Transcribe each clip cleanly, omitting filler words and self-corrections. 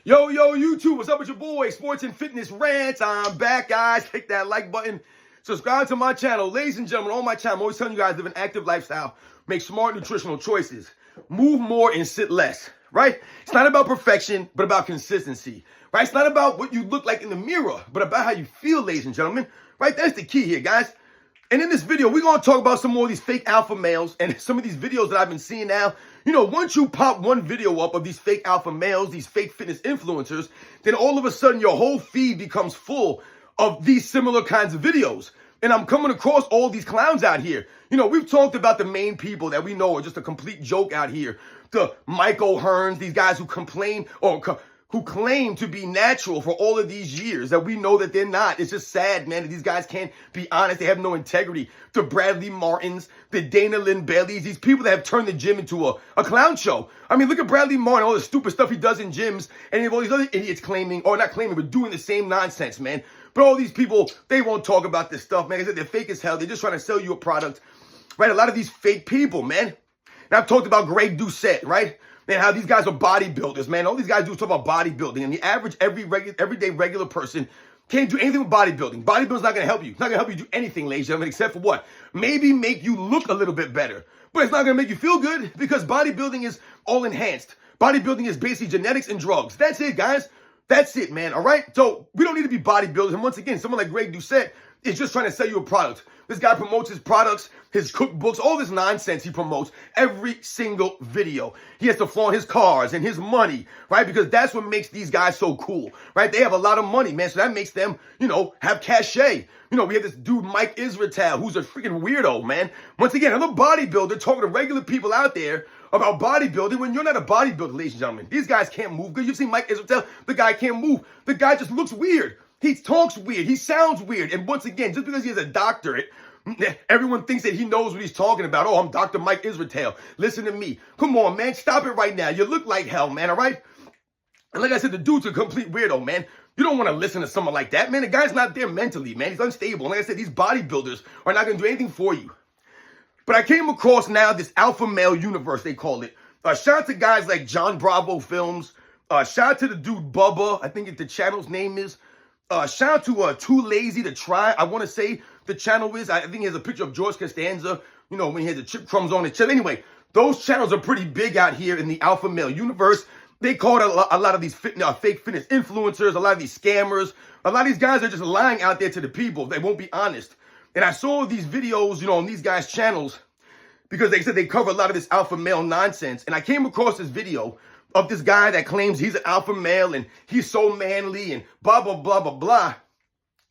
Yo, YouTube, what's up with your boy? Sports and Fitness Rants. I'm back, guys. Click that like button. Subscribe to my channel. Ladies and gentlemen, on my channel, I'm always telling you guys, live an active lifestyle. Make smart nutritional choices. Move more and sit less, right? It's not about perfection, but about consistency, right? It's not about what you look like in the mirror, but about how you feel, ladies and gentlemen, right? That's the key here, guys. And in this video, we're going to talk about some more of these fake alpha males and some of these videos that I've been seeing now. You know, once you pop one video up of these fake alpha males, these fake fitness influencers, then all of a sudden your whole feed becomes full of these similar kinds of videos. And I'm coming across all these clowns out here. You know, we've talked about the main people that we know are just a complete joke out here. The Mike O'Hearns, these guys who complain or who claim to be natural for all of these years that we know that they're not. It's just sad, man, that these guys can't be honest. They have no integrity. The Bradley Martins, the Dana Lynn Baileys, these people that have turned the gym into a clown show. I mean, look at Bradley Martin, all the stupid stuff he does in gyms, and you have all these other idiots claiming, or not claiming, but doing the same nonsense, man. But all these people, they won't talk about this stuff, man. They're fake as hell. They're just trying to sell you a product, right? A lot of these fake people, man. And I've talked about Greg Doucette, right? Man, how these guys are bodybuilders, man. All these guys do is talk about bodybuilding. And the average, everyday regular person can't do anything with bodybuilding. Bodybuilding's not going to help you. It's not going to help you do anything, ladies and gentlemen, except for what? Maybe make you look a little bit better. But it's not going to make you feel good because bodybuilding is all enhanced. Bodybuilding is basically genetics and drugs. That's it, guys. That's it, man. All right? So we don't need to be bodybuilders. And once again, someone like Greg Doucette is just trying to sell you a product. This guy promotes his products, his cookbooks, all this nonsense he promotes every single video. He has to flaunt his cars and his money, right? Because that's what makes these guys so cool, right? They have a lot of money, man. So that makes them, you know, have cachet. You know, we have this dude, Mike Israetel, who's a freaking weirdo, man. Once again, another bodybuilder talking to regular people out there about bodybuilding when you're not a bodybuilder, ladies and gentlemen. These guys can't move good. You've seen Mike Israetel. The guy can't move. The guy just looks weird. He talks weird. He sounds weird. And once again, just because he has a doctorate, everyone thinks that he knows what he's talking about. Oh, I'm Dr. Mike Israetel. Listen to me. Come on, man. Stop it right now. You look like hell, man, all right? And like I said, the dude's a complete weirdo, man. You don't want to listen to someone like that, man. The guy's not there mentally, man. He's unstable. And like I said, these bodybuilders are not going to do anything for you. But I came across now this alpha male universe, they call it. Shout out to guys like John Bravo Films. Shout out to the dude Bubba. I think the channel's name is. Shout out to Too Lazy to Try. I want to say the channel is. I think he has a picture of George Costanza, you know, when he has the chip crumbs on his chip. Anyway, those channels are pretty big out here in the alpha male universe. They call it a lot of these fake fitness influencers, a lot of these scammers. A lot of these guys are just lying out there to the people. They won't be honest. And I saw these videos, you know, on these guys' channels because they said they cover a lot of this alpha male nonsense. And I came across this video of this guy that claims he's an alpha male and he's so manly and blah, blah, blah, blah, blah.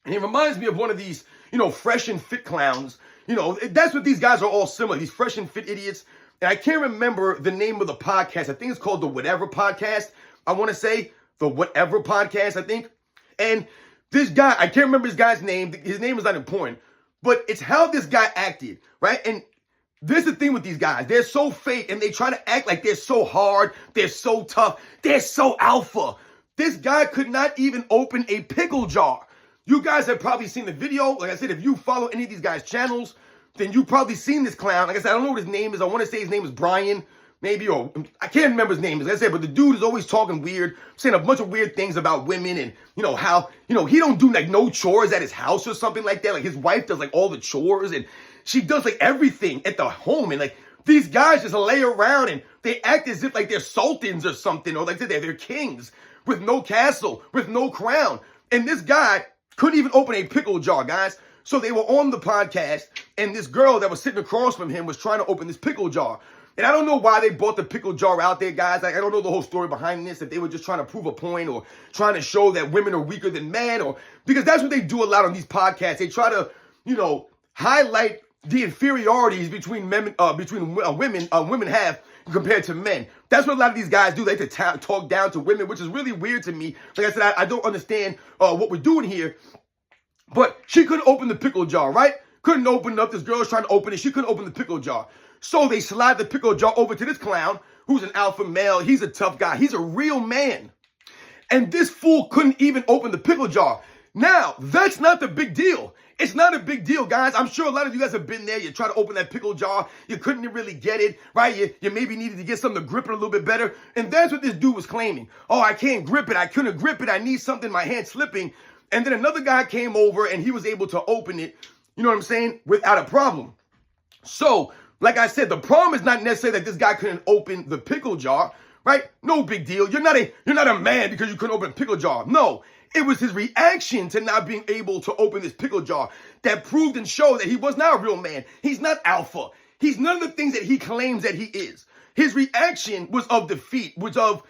And he reminds me of one of these, you know, fresh and fit clowns. You know, that's what these guys are all similar, these fresh and fit idiots. And I can't remember the name of the podcast. I think it's called the Whatever Podcast. I want to say the Whatever Podcast, I think. And this guy, I can't remember his guy's name. His name is not important. But it's how this guy acted, right? And this is the thing with these guys. They're so fake and they try to act like they're so hard. They're so tough. They're so alpha. This guy could not even open a pickle jar. You guys have probably seen the video. Like I said, if you follow any of these guys' channels, then you've probably seen this clown. Like I said, I don't know what his name is. I want to say his name is Brian, maybe, or I can't remember his name. Like I said, but the dude is always talking weird, saying a bunch of weird things about women and, you know, how, you know, he don't do like no chores at his house or something like that. Like his wife does like all the chores and she does like everything at the home. And like these guys just lay around and they act as if like they're sultans or something, or like they're kings with no castle, with no crown. And this guy couldn't even open a pickle jar, guys. So they were on the podcast and this girl that was sitting across from him was trying to open this pickle jar. And I don't know why they brought the pickle jar out there, guys. Like, I don't know the whole story behind this, if they were just trying to prove a point or trying to show that women are weaker than men, or because that's what they do a lot on these podcasts. They try to, you know, highlight the inferiorities between women have compared to men. That's what a lot of these guys do. They like to talk down to women, which is really weird to me. Like I said, I don't understand what we're doing here. But she couldn't open the pickle jar, right? Couldn't open it up. This girl was trying to open it. She couldn't open the pickle jar. So they slide the pickle jar over to this clown who's an alpha male. He's a tough guy. He's a real man. And this fool couldn't even open the pickle jar. Now, that's not the big deal. It's not a big deal, guys. I'm sure a lot of you guys have been there. You try to open that pickle jar. You couldn't really get it, right? You maybe needed to get something to grip it a little bit better. And that's what this dude was claiming. Oh, I can't grip it. I couldn't grip it. I need something, my hand slipping. And then another guy came over and he was able to open it, you know what I'm saying, without a problem. So, like I said, the problem is not necessarily that this guy couldn't open the pickle jar, right? No big deal. You're not a man because you couldn't open a pickle jar. No. It was his reaction to not being able to open this pickle jar that proved and showed that he was not a real man. He's not alpha. He's none of the things that he claims that he is. His reaction was of defeat, was of,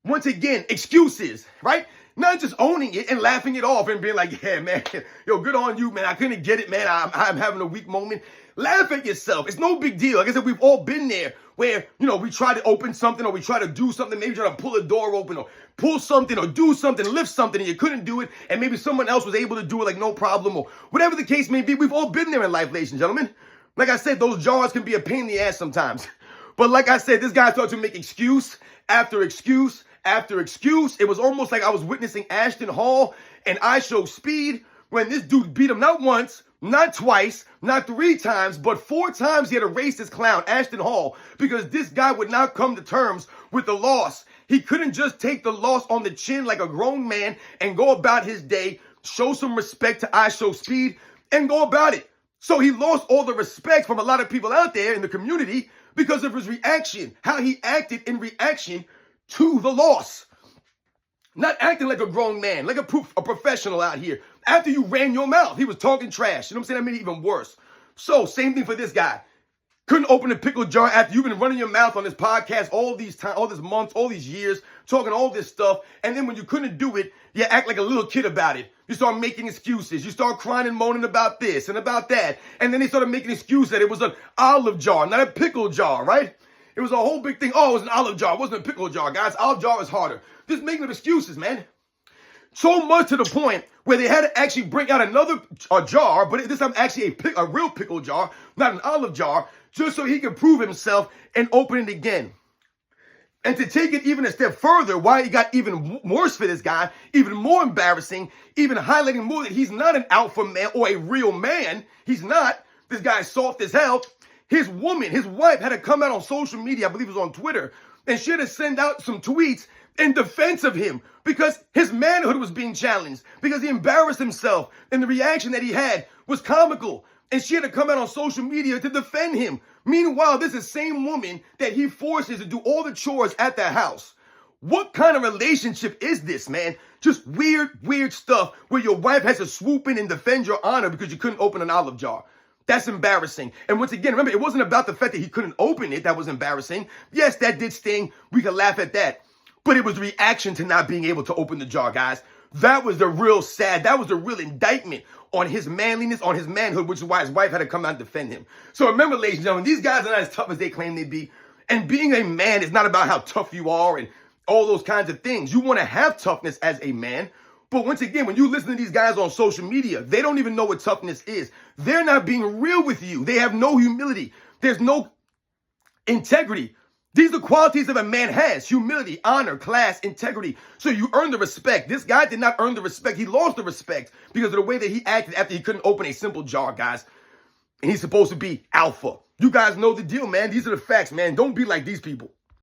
once again, excuses, right? Not just owning it and laughing it off and being like, yeah, man, yo, good on you, man. I couldn't get it, man. I'm having a weak moment. Laugh at yourself. It's no big deal. Like I said, we've all been there where, you know, we try to open something or we try to do something, maybe try to pull a door open or pull something or do something, lift something, and you couldn't do it, and maybe someone else was able to do it like no problem, or whatever the case may be. We've all been there in life, ladies and gentlemen. Like I said, those jars can be a pain in the ass sometimes. But like I said, this guy started to make excuse after excuse after excuse. It was almost like I was witnessing Ashton Hall and I Show Speed when this dude beat him not once, not twice, not 3 times, but 4 times he had erased this clown, Ashton Hall, because this guy would not come to terms with the loss. He couldn't just take the loss on the chin like a grown man and go about his day, show some respect to I Show Speed, and go about it. So he lost all the respect from a lot of people out there in the community because of his reaction, how he acted in reaction to the loss. Not acting like a grown man, like a professional out here. After you ran your mouth, he was talking trash. You know what I'm saying? That made it even worse. So, same thing for this guy. Couldn't open a pickle jar after you've been running your mouth on this podcast all these months, all these years, talking all this stuff. And then when you couldn't do it, you act like a little kid about it. You start making excuses. You start crying and moaning about this and about that. And then they started making excuses that it was an olive jar, not a pickle jar, right? It was a whole big thing. Oh, it was an olive jar. It wasn't a pickle jar, guys. Olive jar is harder. Just making up excuses, man. So much to the point where they had to actually bring out another jar, but this time actually a real pickle jar, not an olive jar, just so he could prove himself and open it again. And to take it even a step further, why it got even worse for this guy, even more embarrassing, even highlighting more that he's not an alpha man or a real man. He's not. This guy's soft as hell. His woman, his wife, had to come out on social media, I believe it was on Twitter, and she had to send out some tweets in defense of him because his manhood was being challenged, because he embarrassed himself, and the reaction that he had was comical. And she had to come out on social media to defend him. Meanwhile, this is the same woman that he forces to do all the chores at the house. What kind of relationship is this, man? Just weird stuff where your wife has to swoop in and defend your honor because you couldn't open an olive jar. That's embarrassing. And once again, remember, it wasn't about the fact that he couldn't open it that was embarrassing. Yes, that did sting. We can laugh at that. But it was reaction to not being able to open the jar, guys. That was the real sad. That was the real indictment on his manliness, on his manhood, which is why his wife had to come out and defend him. So remember, ladies and gentlemen, these guys are not as tough as they claim they be. And being a man is not about how tough you are and all those kinds of things. You want to have toughness as a man. But once again, when you listen to these guys on social media, they don't even know what toughness is. They're not being real with you. They have no humility. There's no integrity. These are qualities that a man has: humility, honor, class, integrity. So you earn the respect. This guy did not earn the respect. He lost the respect because of the way that he acted after he couldn't open a simple jar, guys. And he's supposed to be alpha. You guys know the deal, man. These are the facts, man. Don't be like these people.